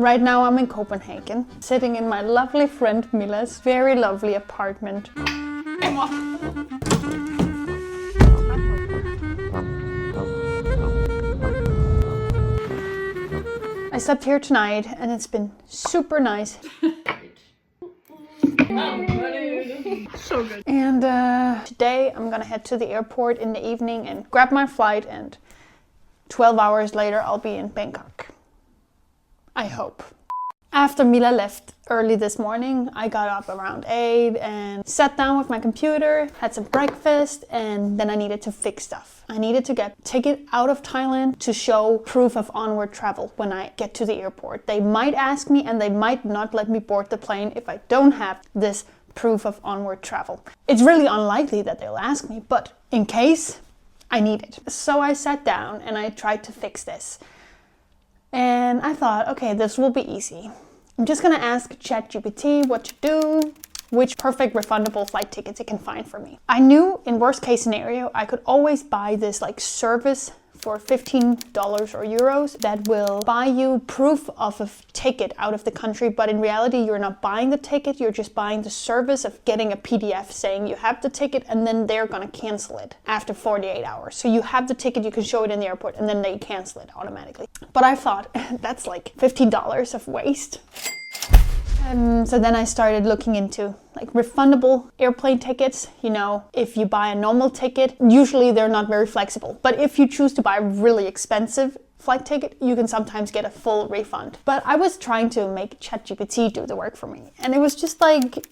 Right now I'm in Copenhagen, sitting in my lovely friend Mila's very lovely apartment. I slept here tonight and it's been super nice. So good. And today I'm gonna head to the airport in the evening and grab my flight, and 12 hours later I'll be in Bangkok. I hope. After Mila left early this morning, I got up around 8 and sat down with my computer, had some breakfast, and then I needed to fix stuff. I needed to get a ticket out of Thailand to show proof of onward travel when I get to the airport. They might ask me and they might not let me board the plane if I don't have this proof of onward travel. It's really unlikely that they'll ask me, but in case, I need it. So I sat down and I tried to fix this. And I thought, okay, this will be easy. I'm just gonna ask ChatGPT what to do, which perfect refundable flight tickets it can find for me. I knew in worst case scenario, I could always buy this like service for $15 or euros that will buy you proof of a ticket out of the country, but in reality you're not buying the ticket, you're just buying the service of getting a PDF saying you have the ticket, and then they're gonna cancel it after 48 hours. So you have the ticket, you can show it in the airport, and then they cancel it automatically. But I thought, that's like $15 of waste. So then I started looking into like refundable airplane tickets. You know, if you buy a normal ticket, usually they're not very flexible. But if you choose to buy a really expensive flight ticket, you can sometimes get a full refund. But I was trying to make ChatGPT do the work for me. And it was just like,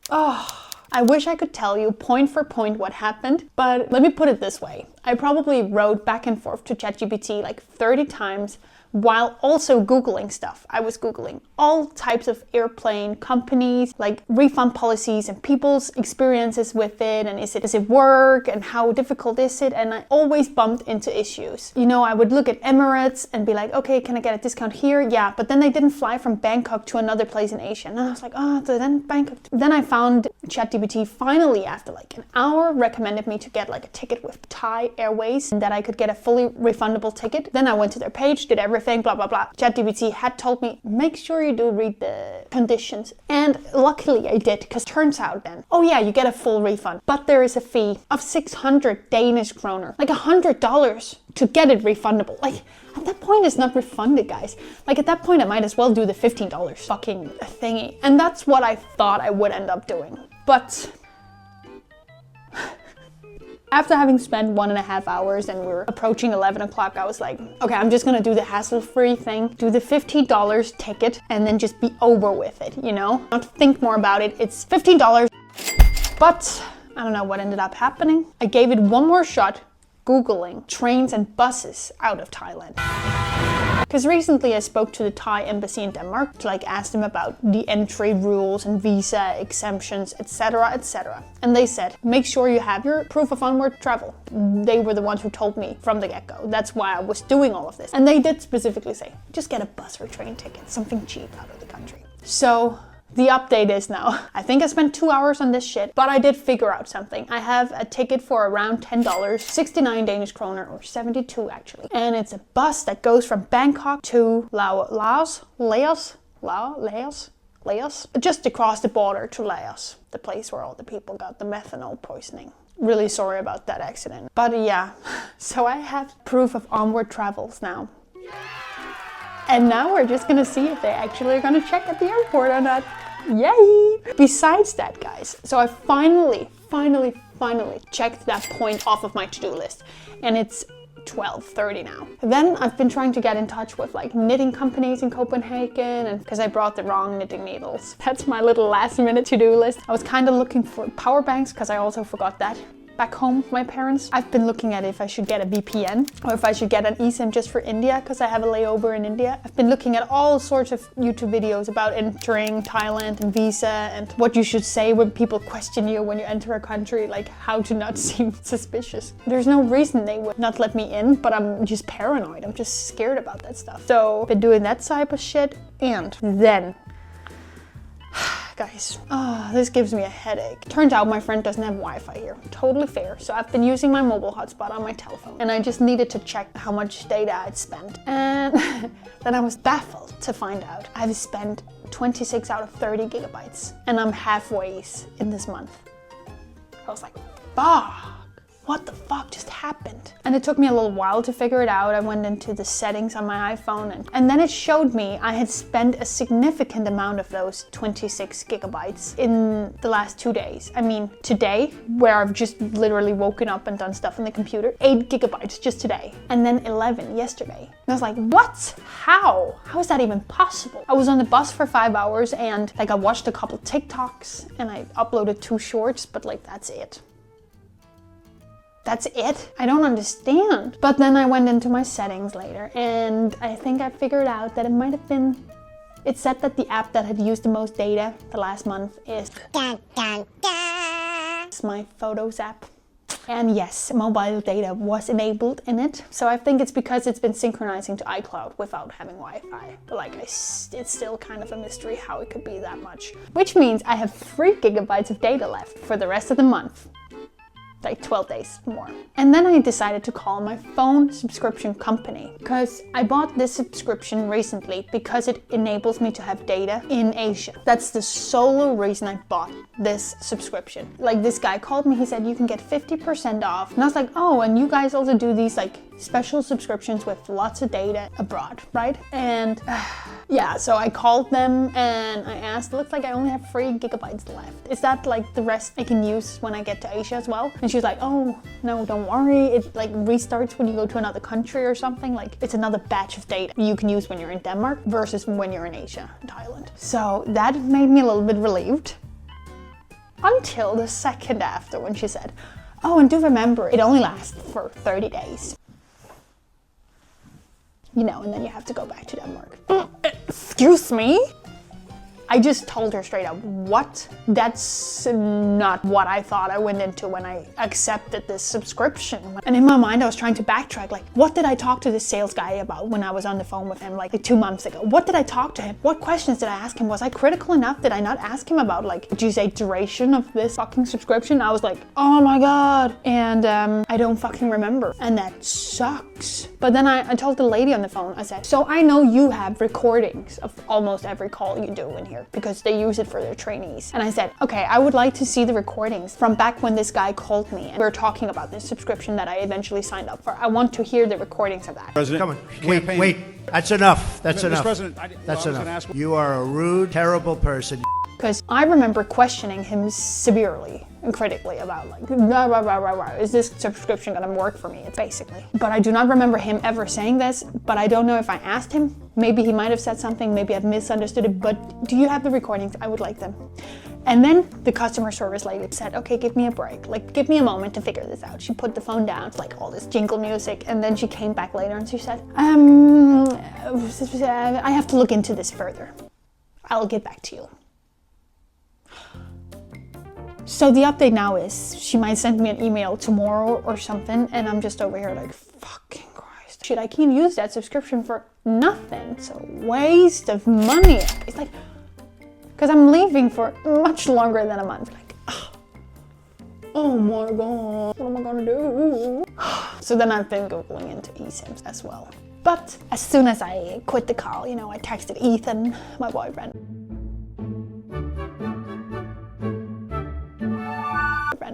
oh, I wish I could tell you point for point what happened, but let me put it this way. I probably wrote back and forth to ChatGPT like 30 times while also Googling stuff. I was Googling all types of airplane companies, like refund policies and people's experiences with it, and does it work, and how difficult is it? And I always bumped into issues. You know, I would look at Emirates and be like, okay, can I get a discount here? Yeah, but then they didn't fly from Bangkok to another place in Asia. And I was like, oh, then Bangkok. Then I found ChatGPT finally after like an hour recommended me to get like a ticket with Thai Airways and that I could get a fully refundable ticket. Then I went to their page, did everything, blah, blah, blah. ChatGPT had told me, make sure you do read the conditions. And luckily I did, because turns out then, oh yeah, you get a full refund, but there is a fee of 600 Danish kroner, like $100 to get it refundable. Like, at that point it's not refunded, guys. Like, at that point I might as well do the $15 fucking thingy. And that's what I thought I would end up doing. But after having spent 1.5 hours and we were approaching 11 o'clock, I was like, okay, I'm just gonna do the hassle-free thing, do the $15 ticket, and then just be over with it, you know? Not think more about it, it's $15. But I don't know what ended up happening. I gave it one more shot, Googling trains and buses out of Thailand. Because recently I spoke to the Thai embassy in Denmark to like ask them about the entry rules and visa exemptions, etc, etc. And they said, make sure you have your proof of onward travel. They were the ones who told me from the get-go. That's why I was doing all of this. And they did specifically say, just get a bus or train ticket, something cheap out of the country. So the update is now, I think I spent 2 hours on this shit, but I did figure out something. I have a ticket for around $10, 69 Danish kroner, or 72 actually. And it's a bus that goes from Bangkok to Laos, just across the border to Laos, the place where all the people got the methanol poisoning. Really sorry about that accident. But yeah, so I have proof of onward travels now. And now we're just gonna see if they actually are gonna check at the airport or not. Yay! Besides that, guys, so I finally checked that point off of my to-do list. And it's 12:30 now. Then I've been trying to get in touch with like knitting companies in Copenhagen, and because I brought the wrong knitting needles. That's my little last minute to-do list. I was kind of looking for power banks because I also forgot that back home with my parents. I've been looking at if I should get a VPN or if I should get an eSIM just for India because I have a layover in India. I've been looking at all sorts of YouTube videos about entering Thailand and visa and what you should say when people question you when you enter a country, like how to not seem suspicious. There's no reason they would not let me in, but I'm just paranoid. I'm just scared about that stuff. So I've been doing that type of shit, and then guys. This gives me a headache. Turns out my friend doesn't have Wi-Fi here. Totally fair. So I've been using my mobile hotspot on my telephone, and I just needed to check how much data I'd spent. And then I was baffled to find out I've spent 26 out of 30 gigabytes, and I'm halfway in this month. I was like, fuck. What the fuck just happened? And it took me a little while to figure it out. I went into the settings on my iPhone and then it showed me I had spent a significant amount of those 26 gigabytes in the last 2 days. I mean, today, where I've just literally woken up and done stuff on the computer, 8 gigabytes just today. And then 11 yesterday. And I was like, what? How? How is that even possible? I was on the bus for 5 hours and like I watched a couple TikToks and I uploaded 2 shorts, but like that's it. That's it? I don't understand. But then I went into my settings later and I think I figured out that it might have been... It said that the app that had used the most data the last month is... It's my Photos app. And yes, mobile data was enabled in it. So I think it's because it's been synchronizing to iCloud without having Wi-Fi. But like, it's still kind of a mystery how it could be that much. Which means I have 3 gigabytes of data left for the rest of the month. Like 12 days more. And then I decided to call my phone subscription company because I bought this subscription recently because it enables me to have data in Asia. That's the sole reason I bought this subscription. Like this guy called me, he said you can get 50% off. And I was like, oh, and you guys also do these like special subscriptions with lots of data abroad, right? And yeah, so I called them and I asked, it looks like I only have 3 gigabytes left. Is that like the rest I can use when I get to Asia as well? And she was like, oh, no, don't worry. It like restarts when you go to another country or something. Like it's another batch of data you can use when you're in Denmark versus when you're in Asia, Thailand. So that made me a little bit relieved. Until the second after when she said, oh, and do remember, it only lasts for 30 days. You know, and then you have to go back to Denmark. Excuse me? I just told her straight up, what? That's not what I thought I went into when I accepted this subscription. And in my mind, I was trying to backtrack, like, what did I talk to this sales guy about when I was on the phone with him like 2 months ago? What did I talk to him? What questions did I ask him? Was I critical enough? Did I not ask him about, like, did you say duration of this fucking subscription? I was like, oh my God. And I don't fucking remember. And that sucks. But then I told the lady on the phone, I said, so I know you have recordings of almost every call you do in here, because they use it for their trainees. And I said, okay, I would like to see the recordings from back when this guy called me and we were talking about this subscription that I eventually signed up for. I want to hear the recordings of that. President, come on, wait. That's enough. That's enough. Mr. President, That's enough. You are a rude, terrible person. Because I remember questioning him severely and critically about like, blah, blah, blah, blah, blah. Is this subscription gonna work for me? It's basically. But I do not remember him ever saying this, but I don't know if I asked him. Maybe he might have said something, maybe I've misunderstood it, but do you have the recordings? I would like them. And then the customer service lady said, okay, give me a break. Like, give me a moment to figure this out. She put the phone down, like all this jingle music, and then she came back later and she said, I have to look into this further. I'll get back to you. So the update now is she might send me an email tomorrow or something, and I'm just over here like, fucking Christ. Shit, I can't use that subscription for nothing. It's a waste of money. It's like, because I'm leaving for much longer than a month. Like, oh my God, what am I gonna do? So then I've been Googling into eSIMS as well. But as soon as I quit the call, you know, I texted Ethan, my boyfriend.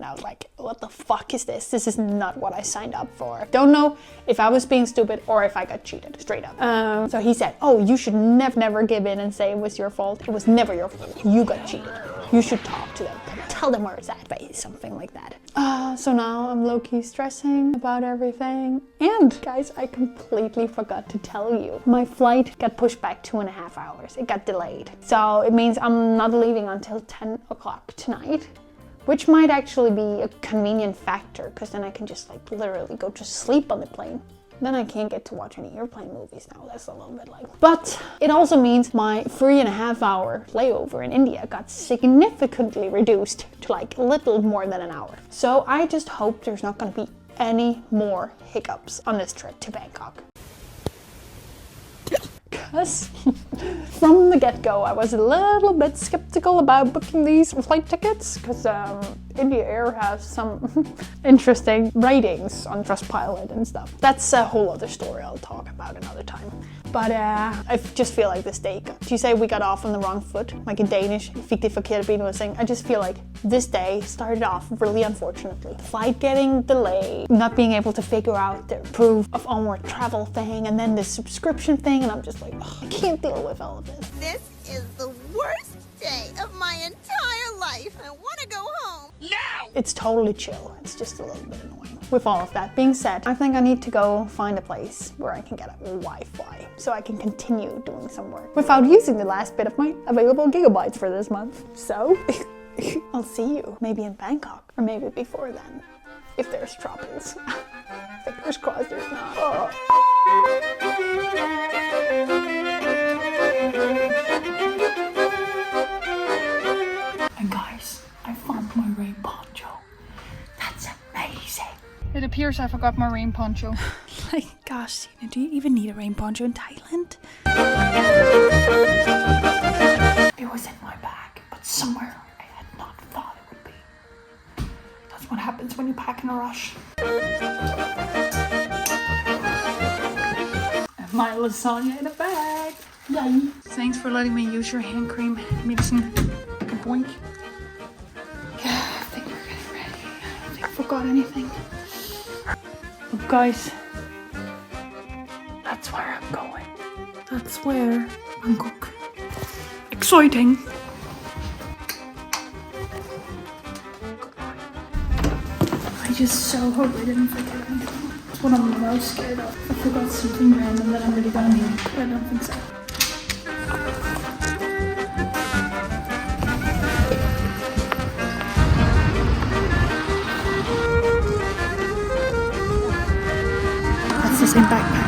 I was like, what the fuck is this? This is not what I signed up for. Don't know if I was being stupid or if I got cheated, straight up. So he said, oh, you should never give in and say it was your fault. It was never your fault. You got cheated. You should talk to them. Tell them where it's at, something like that. So now I'm low-key stressing about everything. And guys, I completely forgot to tell you. My flight got pushed back 2.5 hours. It got delayed. So it means I'm not leaving until 10 o'clock tonight. Which might actually be a convenient factor, because then I can just like literally go to sleep on the plane. Then I can't get to watch any airplane movies now. That's a little bit like... But it also means my 3.5 hour layover in India got significantly reduced to like a little more than an hour. So I just hope there's not going to be any more hiccups on this trip to Bangkok. because from the get-go I was a little bit skeptical about booking these flight tickets because India Air has some interesting ratings on Trustpilot and stuff. That's a whole other story I'll talk about another time. But I just feel like this day, do you say we got off on the wrong foot? Like in Danish, fick det forkerte ben was saying. I just feel like this day started off really unfortunately. Flight getting delayed, not being able to figure out the proof of onward travel thing, and then the subscription thing, and I'm just like, ugh, I can't deal with all of this. This is the worst day of my entire life. I want to go home. Now! It's totally chill. It's just a little bit annoying. With all of that being said, I think I need to go find a place where I can get a Wi-Fi so I can continue doing some work without using the last bit of my available gigabytes for this month. So, I'll see you maybe in Bangkok or maybe before then, if there's troubles. Fingers crossed there's not. Oh. And guys, I found my rain poncho. That's amazing. It appears I forgot my rain poncho. Like, gosh, Tina, do you even need a rain poncho in Thailand? It was in my bag, but somewhere I had not thought it would be. That's what happens when you pack in a rush. And my lasagna in a bag. Yay. Thanks for letting me use your hand cream medicine. Boink. Yeah, I think we're getting ready. I don't think I forgot anything. But guys, that's where I'm going. That's where Bangkok. Exciting. I just so hope I didn't forget anything. That's what I'm most scared of. I forgot something random that I'm really gonna need, but I don't think so. That's the same backpack.